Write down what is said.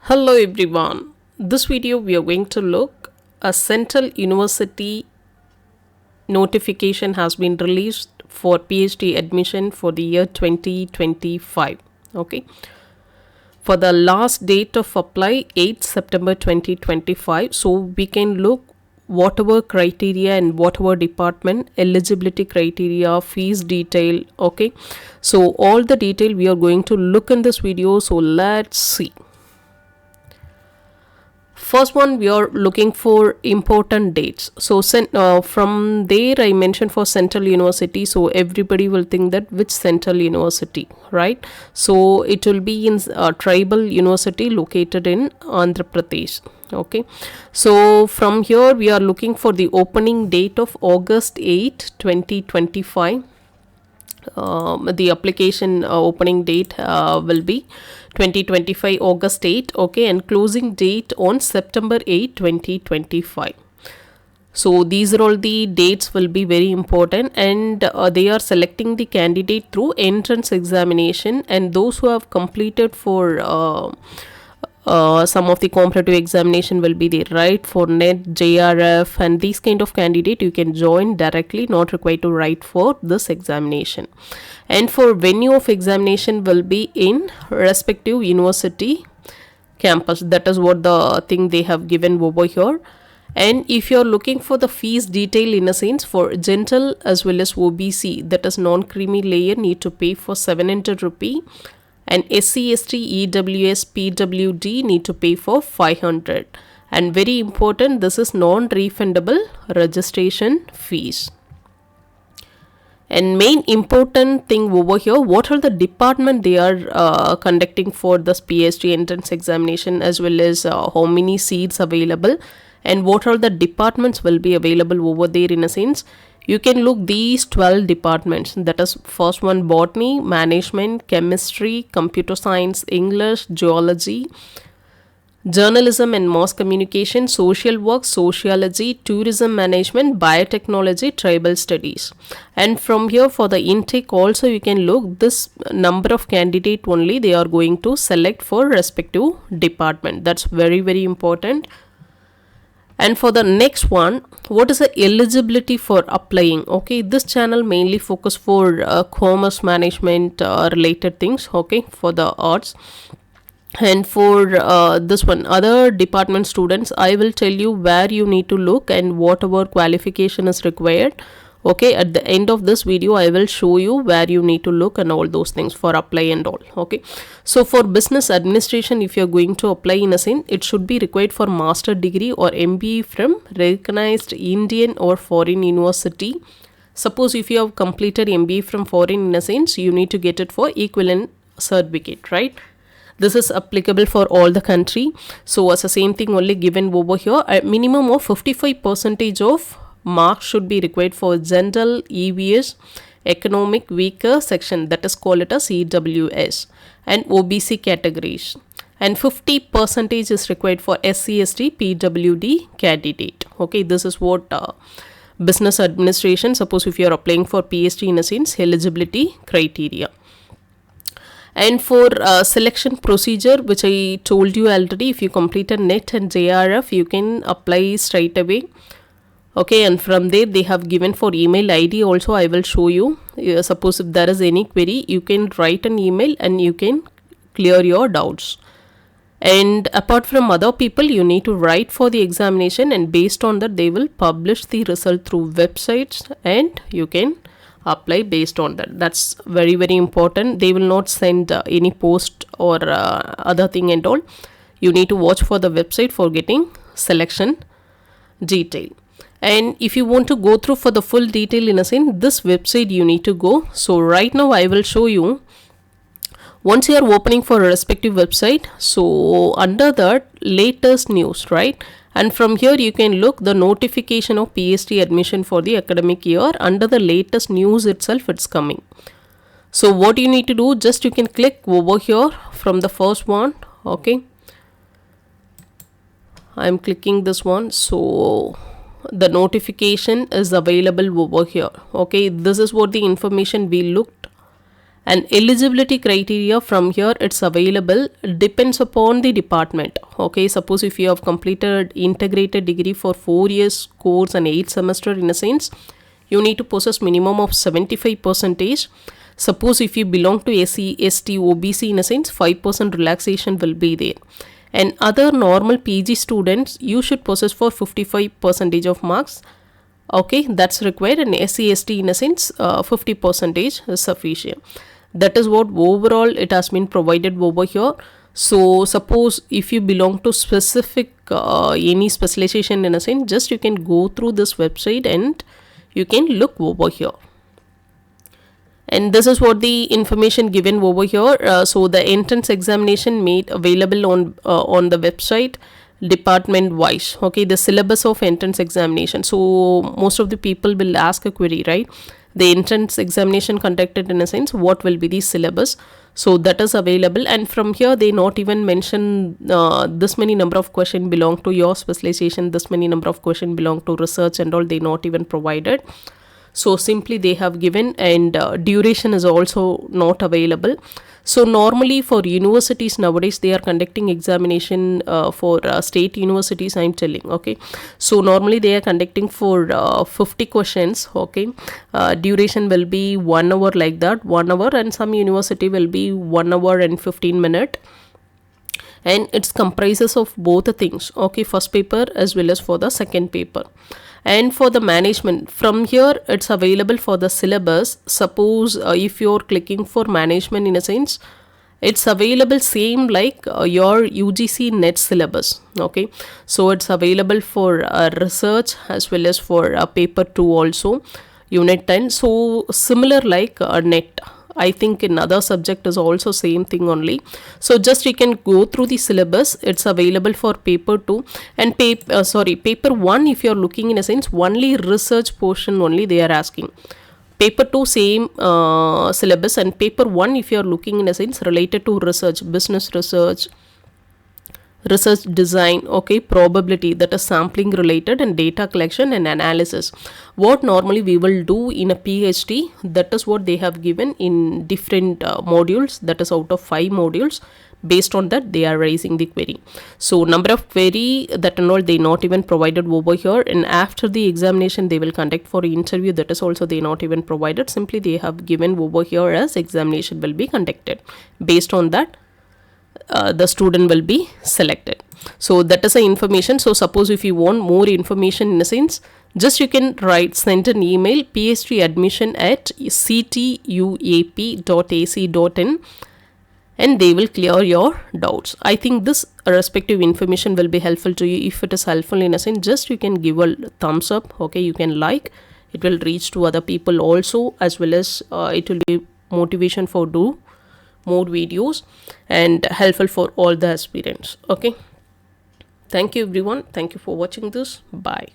Hello everyone. This video we are going to look a central university notification has been released for PhD admission for the year 2025. Okay. For the last date of apply 8 September 2025. So we can look whatever criteria and whatever department, eligibility criteria, fees detail. Okay. So all the detail we are going to look in this video. So let's see. First one, we are looking for important dates. So from there I mentioned for central university, so everybody will think that which central university, right? So it will be in tribal university located in Andhra Pradesh. Okay, so from here we are looking for the opening date of August 8 2025. The application opening date will be 2025 August 8, okay, and closing date on September 8 2025. So these are all the dates will be very important, and they are selecting the candidate through entrance examination, and those who have completed for some of the competitive examination will be there, right? For net, JRF, and these kind of candidate you can join directly, not required to write for this examination. And for venue of examination will be in respective university campus. That is what the thing they have given over here. And if you're looking for the fees detail, in a sense, for general as well as OBC, that is non-creamy layer, need to pay for 700 rupee, and SC, ST, EWS, PWD need to pay for 500. And very important, this is non-refundable registration fees. And main important thing over here, what are the department they are conducting for this PhD entrance examination, as well as how many seats available, and what are the departments will be available over there. In a sense, you can look these 12 departments, that is first one botany, management, chemistry, computer science, English, geology, journalism and mass communication, social work, sociology, tourism management, biotechnology, tribal studies. And from here for the intake also you can look this number of candidate only they are going to select for respective department. That's very important. And for the next one, what is the eligibility for applying? Okay, this channel mainly focus for commerce management related things, okay, for the arts. And for this one, other department students, I will tell you where you need to look and whatever qualification is required. Okay, at the end of this video I will show you where you need to look and all those things for apply and all. Okay, so for business administration, if you're going to apply, in a sense, it should be required for master degree or MBA from recognized Indian or foreign university. Suppose if you have completed MBA from foreign, in a sense, you need to get it for equivalent certificate, right? This is applicable for all the country. So as the same thing only given over here, a minimum of 55% of marks should be required for general, EVS, economic weaker section, that is called it as EWS, and OBC categories, and 50% is required for SC, ST, PWD candidate. Okay, this is what business administration, suppose if you are applying for PhD, in a sense, eligibility criteria. And for selection procedure, which I told you already, if you completed NET and JRF, you can apply straight away. Okay, and from there they have given for email ID also. I will show you. Suppose if there is any query, you can write an email and you can clear your doubts. And apart from other people, you need to write for the examination, and based on that they will publish the result through websites, and you can apply based on that. That's very important. They will not send any post or other thing and all. You need to watch for the website for getting selection detail. And if you want to go through for the full detail, in a sense, this website you need to go. So right now I will show you. Once you are opening for a respective website, so under that latest news, right? And from here you can look the notification of PhD admission for the academic year. Under the latest news itself, it's coming. So what you need to do, just you can click over here from the first one. Okay, I'm clicking this one. So the notification is available over here. Okay, this is what the information we looked And eligibility criteria, from here it's available, depends upon the department. Okay, suppose if you have completed integrated degree for 4 years course and 8 semester, in a sense you need to possess minimum of 75 percentage. Suppose if you belong to SC, ST, OBC, in a sense 5% relaxation will be there. And other normal PG students, you should possess for 55 percentage of marks. Okay, that's required. And SC, ST, in a sense 50 percentage is sufficient. That is what overall it has been provided over here. So suppose if you belong to specific any specialization, in a sense, just you can go through this website and you can look over here. And this is what the information given over here. So the entrance examination made available on the website department wise. Okay, the syllabus of entrance examination. So most of the people will ask a query, right? The entrance examination conducted, in a sense, what will be the syllabus? So that is available, and from here they not even mention this many number of question belong to your specialization, this many number of question belong to research and all, they not even provided. So simply they have given, and duration is also not available. So normally for universities nowadays, they are conducting examination for state universities, I'm telling. Okay, so normally they are conducting for 50 questions. Okay, duration will be 1 hour, like that, 1 hour, and some university will be 1 hour and 15 minutes. And it comprises of both the things. Okay, first paper as well as for the second paper. And for the management, from here it's available for the syllabus. Suppose if you're clicking for management, in a sense, it's available same like your UGC net syllabus. Okay, so it's available for research as well as for paper 2 also, unit 10. So similar like net, I think in other subject is also same thing only. So just you can go through the syllabus. It's available for paper 2 and paper 1. If you're looking, in a sense, only research portion only they are asking. Paper 2 same syllabus, and paper 1, if you're looking, in a sense, related to research, business research, research design, okay, probability, that is sampling related, and data collection and analysis. What normally we will do in a PhD, that is what they have given in different modules, that is out of 5 modules. Based on that, they are raising the query. So number of query, that and all, they not even provided over here. And after the examination, they will conduct for interview, that is also they not even provided. Simply they have given over here as examination will be conducted. Based on that, the student will be selected. So that is the information. So suppose if you want more information, in a sense, just you can send an email, phd@ctuap.ac.in, and they will clear your doubts. I think this respective information will be helpful to you. If it is helpful, in a sense, just you can give a thumbs up. Okay, you can like, it will reach to other people also, as well as it will be motivation for do more videos and helpful for all the aspirants. Okay, thank you everyone, thank you for watching this. Bye.